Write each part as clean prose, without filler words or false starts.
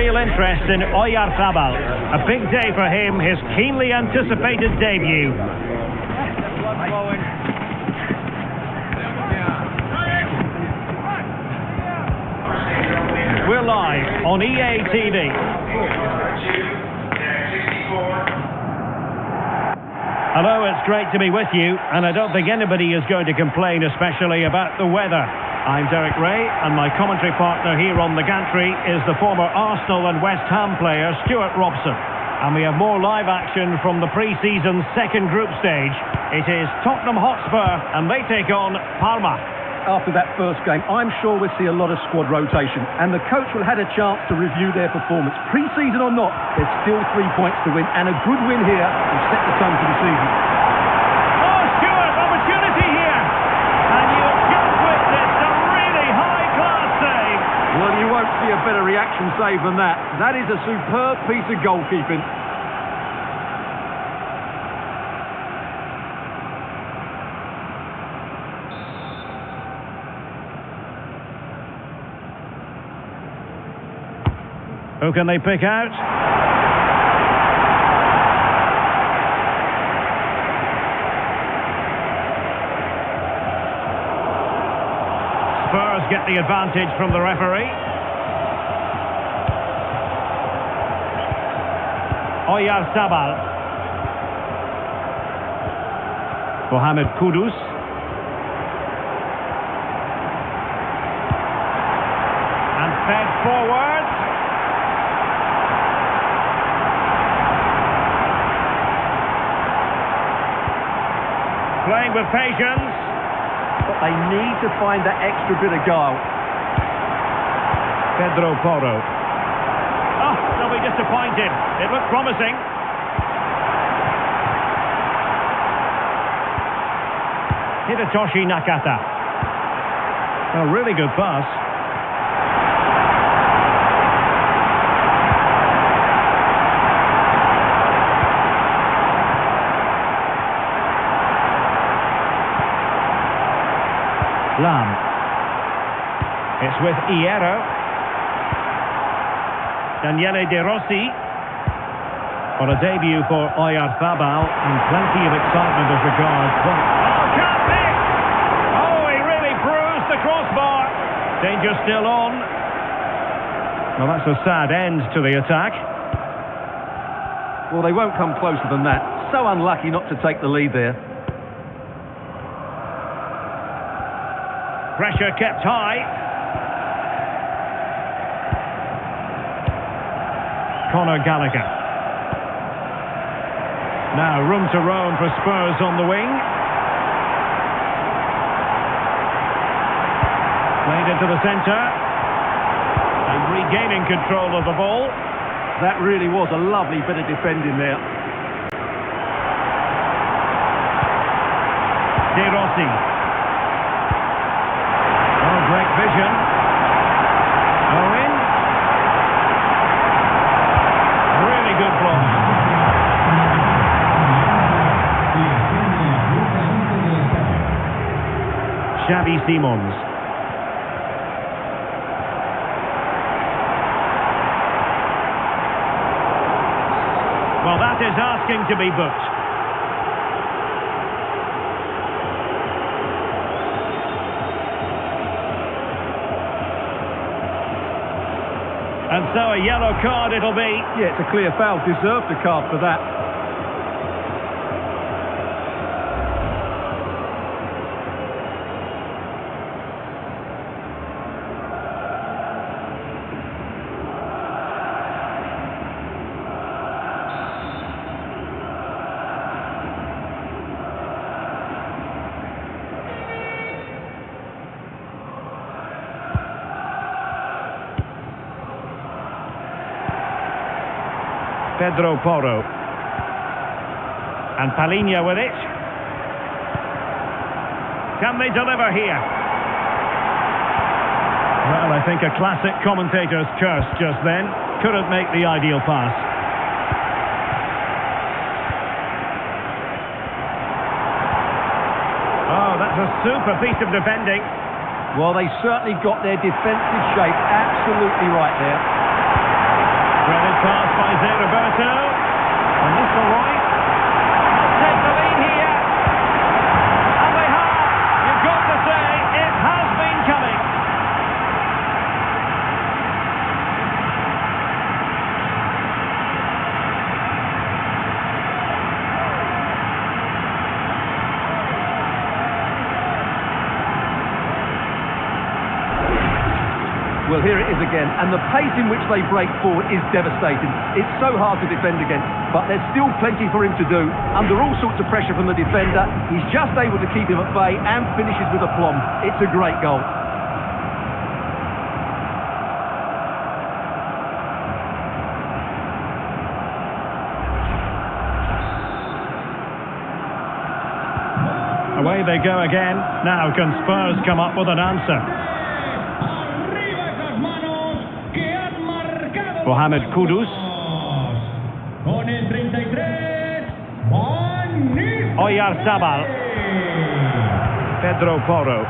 real interest in Oyarzabal. A big day for him, his keenly anticipated debut. We're live on EA TV. Hello, it's great to be with you, and I don't think anybody is going to complain, especially about the weather. I'm Derek Ray, and my commentary partner here on the gantry is the former Arsenal and West Ham player Stuart Robson. And we have more live action from the pre-season second group stage. It is Tottenham Hotspur, and they take on Parma. After that first game, I'm sure we'll see a lot of squad rotation, and the coach will have had a chance to review their performance. Pre-season or not, there's still 3 points to win, and a good win here will set the tone for the season. Oh, Stuart, opportunity here! And you've just witnessed a really high-class save. Well, you won't see a better reaction save than that. That is a superb piece of goalkeeping. Who can they pick out? Spurs get the advantage from the referee. Oyarzabal. Mohamed Kudus. And fed forward. Playing with patience. But they need to find that extra bit of guile. Pedro Porro. Oh, they'll be disappointed. It looked promising. Hidetoshi Nakata. A really good pass. Lam. It's with Hierro. Daniele De Rossi. For a debut for Oyarzabal, and plenty of excitement as regards. Oh, can't miss! Oh, he really bruised the crossbar. Danger still on. Well, that's a sad end to the attack. Well, they won't come closer than that. So unlucky not to take the lead there. Pressure kept high. Conor Gallagher. Now room to roam for Spurs on the wing. Played into the centre. And regaining control of the ball. That really was a lovely bit of defending there. De Rossi. Great vision. Owen. Really good block. Xavi Simons. Well, that is asking to be booked. And so a yellow card it'll be. Yeah, it's a clear foul. Deserved a card for that. Pedro Porro. And Palinha with it. Can they deliver here? Well, I think a classic commentator's curse just then. Couldn't make the ideal pass. Oh, that's a super piece of defending. Well, they certainly got their defensive shape absolutely right there. Roberto. And this will right. They'll take the lead here. And they have. You've got to say, it has been coming. Well, here it is again, and the pace in which they break forward is devastating. It's so hard to defend against, but there's still plenty for him to do. Under all sorts of pressure from the defender, he's just able to keep him at bay and finishes with aplomb. It's a great goal. Away they go again. Now can Spurs come up with an answer? Mohamed Kudus. Con el 33, Oyarzabal. Pedro Porro.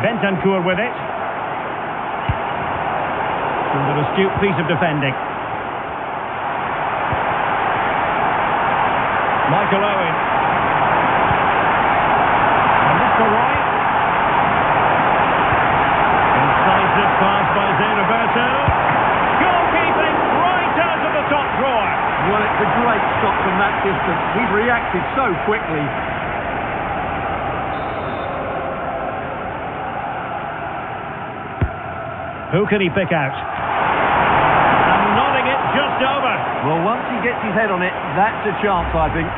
Bentancur with it. And an astute piece of defending. Michael Owen. And this for Roy. Incisive pass by Zé Roberto. Goalkeeping right out of the top drawer. Well, it's a great shot from that distance. He's reacted so quickly. Who can he pick out? And nodding it just over. Well, once he gets his head on it, that's a chance, I think.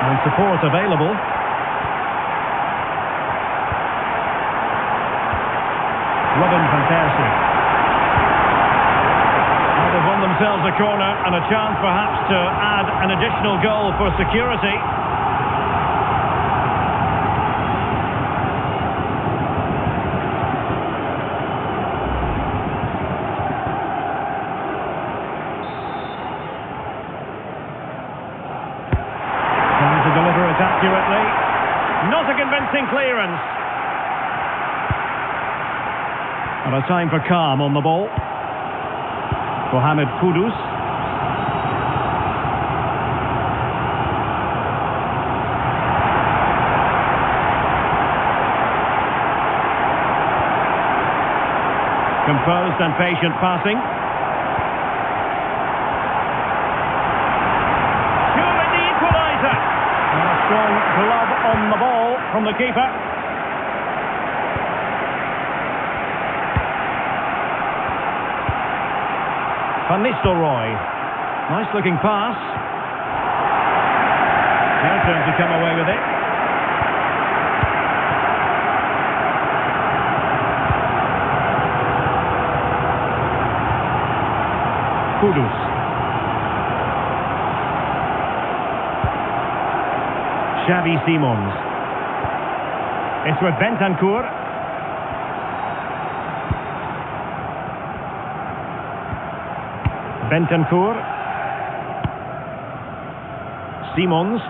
And support available. Robin van Persie. Now they've won themselves a corner and a chance perhaps to add an additional goal for security. Trying to deliver it accurately. Not a convincing clearance. And a time for calm on the ball. Mohamed Kudus. Composed and patient passing. Surely the equaliser. And a strong glove on the ball from the keeper. Van Nistelrooy. Nice looking pass. Their turn to come away with it. Kudus. Xavi Simons. It's with Bentancur. Bentancur. Simons.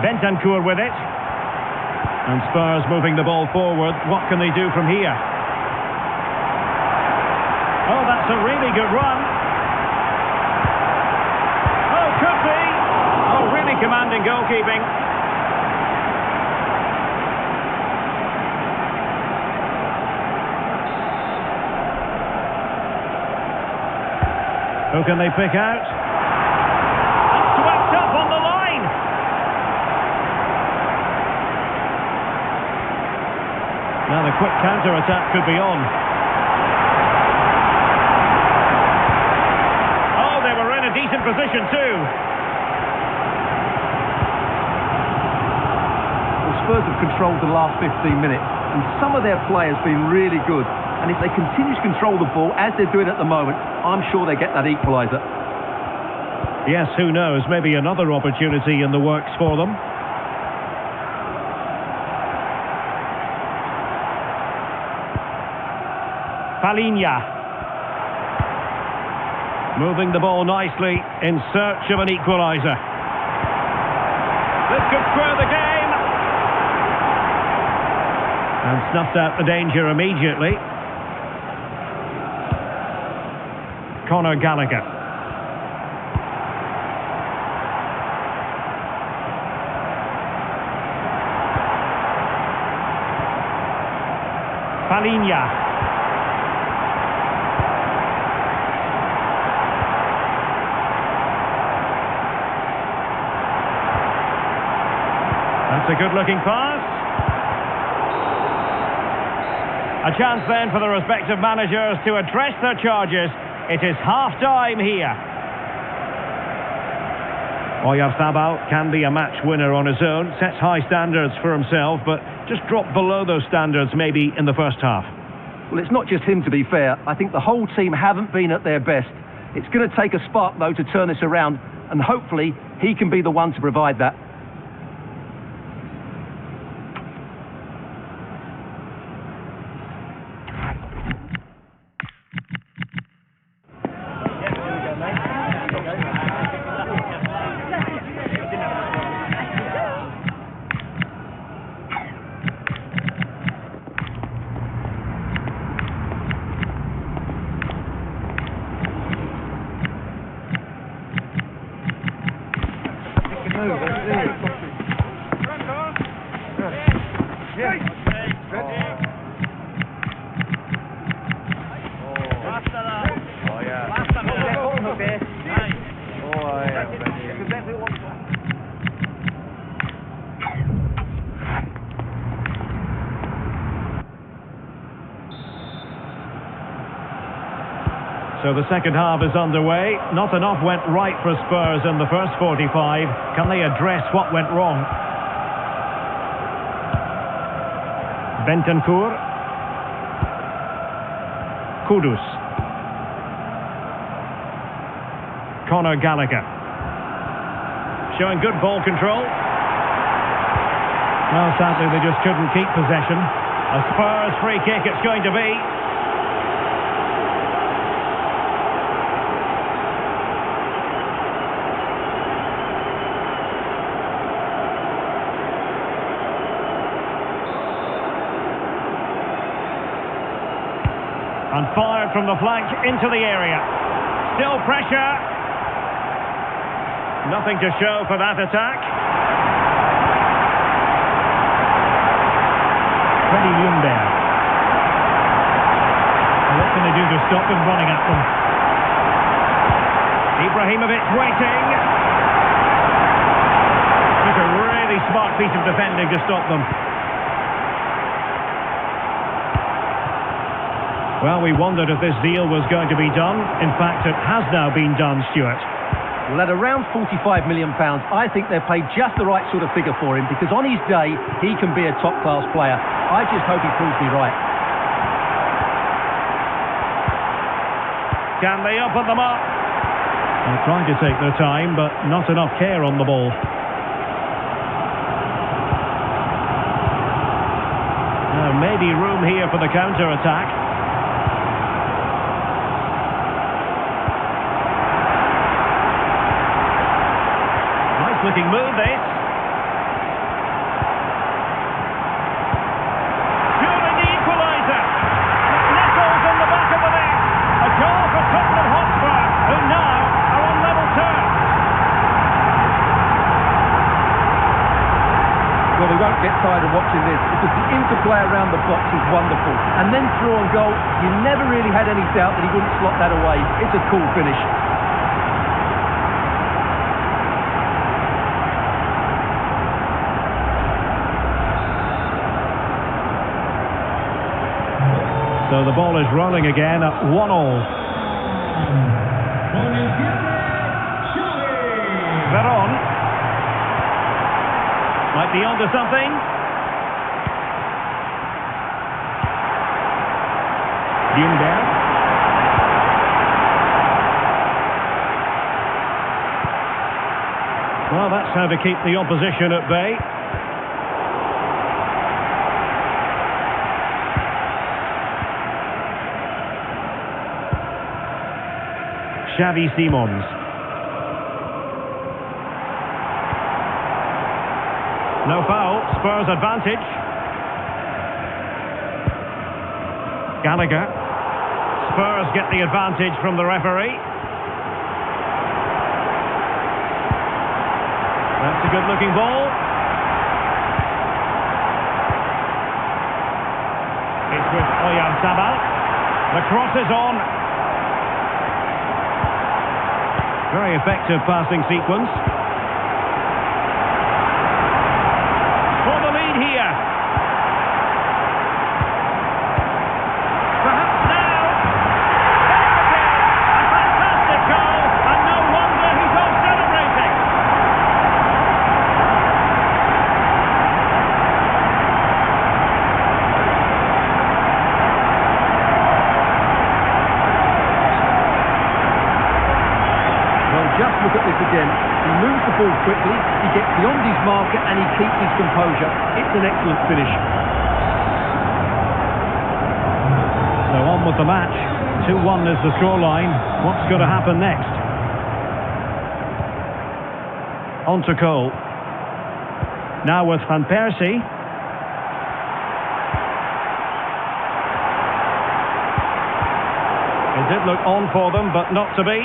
Bentancur with it. And Spurs moving the ball forward. What can they do from here? Oh, that's a really good run. Oh, could be. Oh, really commanding goalkeeping. Who can they pick out? And swept up on the line. Now the quick counter-attack could be on. Oh, they were in a decent position too. The Spurs have controlled the last 15 minutes, and some of their players have been really good. And if they continue to control the ball, as they're doing at the moment, I'm sure they get that equaliser. Yes, who knows? Maybe another opportunity in the works for them. Palinha. Moving the ball nicely in search of an equaliser. This could square the game. And snuffed out the danger immediately. Conor Gallagher. Palinha. That's a good-looking pass. A chance then for the respective managers to address their charges. It is half-time here. Oyarzabal can be a match winner on his own, sets high standards for himself, but just dropped below those standards maybe in the first half. Well, it's not just him, to be fair. I think the whole team haven't been at their best. It's going to take a spark, though, to turn this around, and hopefully he can be the one to provide that. So the second half is underway. Not enough went right for Spurs in the first 45. Can they address what went wrong? Bentancur. Kudus. Conor Gallagher. Showing good ball control. Well, sadly they just couldn't keep possession. A Spurs free kick it's going to be. And fired from the flank into the area. Still pressure. Nothing to show for that attack. Freddie Ljungberg. What can they do to stop them running at them? Ibrahimovic waiting. Took a really smart piece of defending to stop them. Well, we wondered if this deal was going to be done. In fact, it has now been done, Stuart. Well, at around £45 million, I think they've paid just the right sort of figure for him, because on his day, he can be a top-class player. I just hope he proves me right. Can they open them up? They're trying to take their time, but not enough care on the ball. Maybe room here for the counter-attack. Looking move this. Shooting the equaliser. Nichols in the back of the net. A goal for Tottenham Hotspur, who now are on level terms. Well, we won't get tired of watching this, because the interplay around the box is wonderful. And then through on goal, you never really had any doubt that he wouldn't slot that away. It's a cool finish. So the ball is rolling again at 1-1. Veron. Might be onto something. Ljungberg. Well, that's how to keep the opposition at bay. Xavi Simons. No foul, Spurs advantage. Gallagher. Spurs get the advantage from the referee. That's a good-looking ball. It's with Oyarzabal. The cross is on. Very effective passing sequence. For the lead here. Perhaps now. A fantastic goal, and no wonder he's off celebrating. Just look at this again. He moves the ball quickly, he gets beyond his marker and he keeps his composure. It's an excellent finish. So on with the match. 2-1 is the scoreline. What's going to happen next? On to Cole. Now with Van Persie. It did look on for them, but not to be.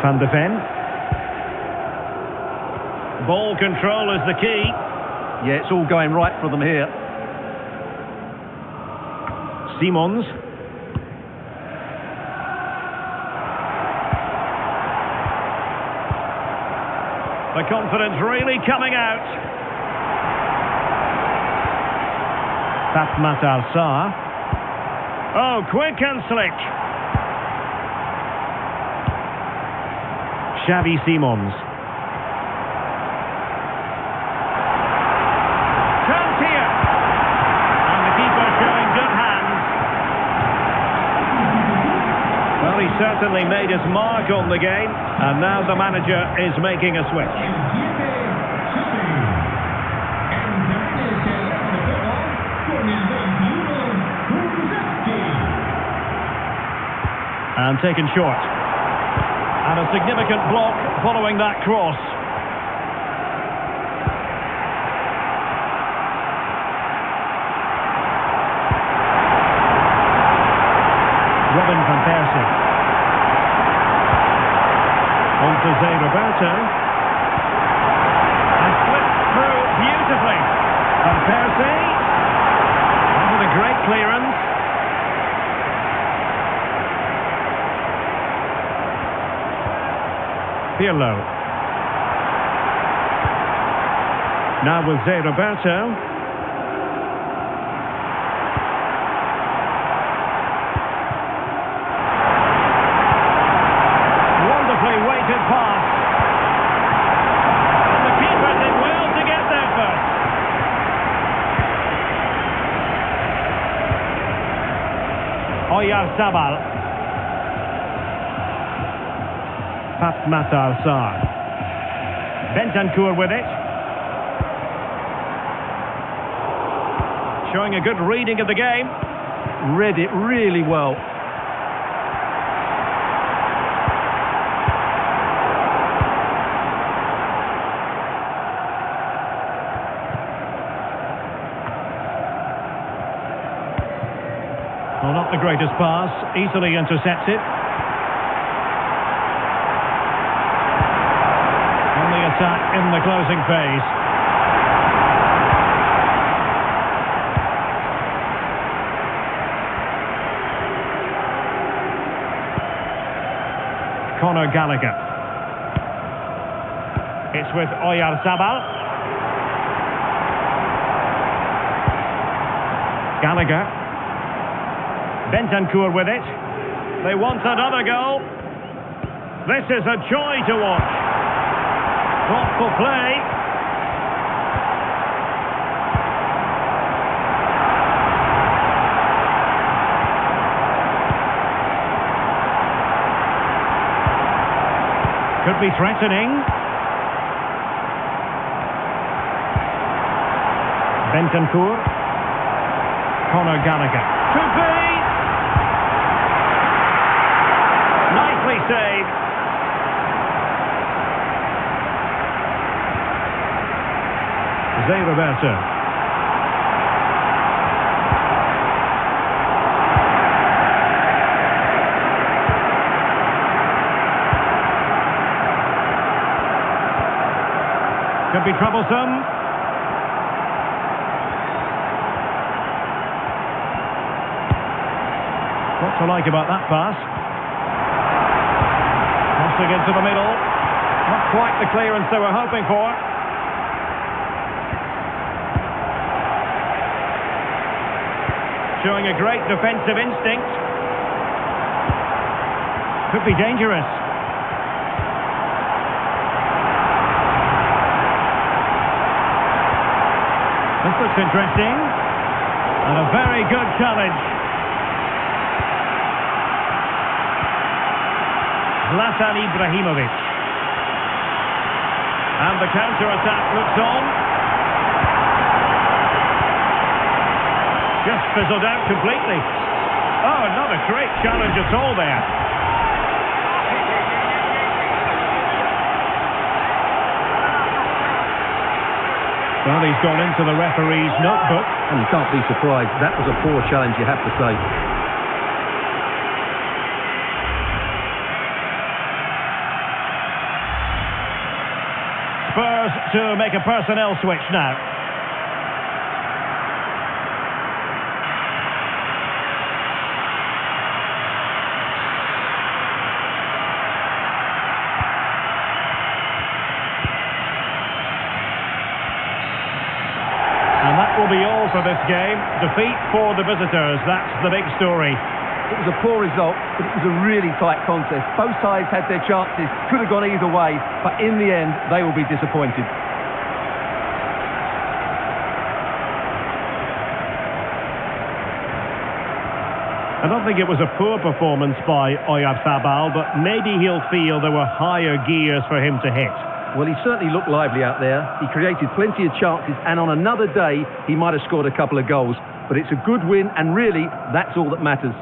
Van de Ven. Ball control is the key. Yeah, it's all going right for them here. Simons. The confidence really coming out. That's Matar Sarr. Oh, quick and slick. Xavi Simons. Chance here. And the keeper showing good hands. Well, he certainly made his mark on the game, and now the manager is making a switch. And taken short. And a significant block following that cross. Robin van Persie. On to Zé Roberto. And slipped through beautifully. Van Persie. With a great clearance. Pirlo. Now with Zé Roberto. Wonderfully weighted pass. And the keeper did well to get there first. Oyarzabal. Matar Sarr. Bentancur with it. Showing a good reading of the game. Read it really well. Well, not the greatest pass. Easily intercepted. Attack in the closing phase. Conor Gallagher. It's with Oyarzabal. Gallagher. Bentancur with it. They want another goal. This is a joy to watch. Thoughtful play. Could be threatening. Bentancur. Conor Gallagher. Could be. Nicely saved. Zé Roberto. Could be troublesome. What to like about that pass? Crossing into the middle. Not quite the clearance they were hoping for. Showing a great defensive instinct. Could be dangerous. This looks interesting. And a very good challenge. Zlatan Ibrahimovic. And the counter-attack looks on. Just fizzled out completely. Oh, not a great challenge at all there. Well, he's gone into the referee's notebook. And you can't be surprised. That was a poor challenge, you have to say. Spurs to make a personnel switch now. And that will be all for this game. Defeat for the visitors, that's the big story. It was a poor result, but it was a really tight contest. Both sides had their chances, could have gone either way, but in the end, they will be disappointed. I don't think it was a poor performance by Oyarzabal, but maybe he'll feel there were higher gears for him to hit. Well, he certainly looked lively out there. He created plenty of chances, and on another day, he might have scored a couple of goals. But it's a good win, and really, that's all that matters.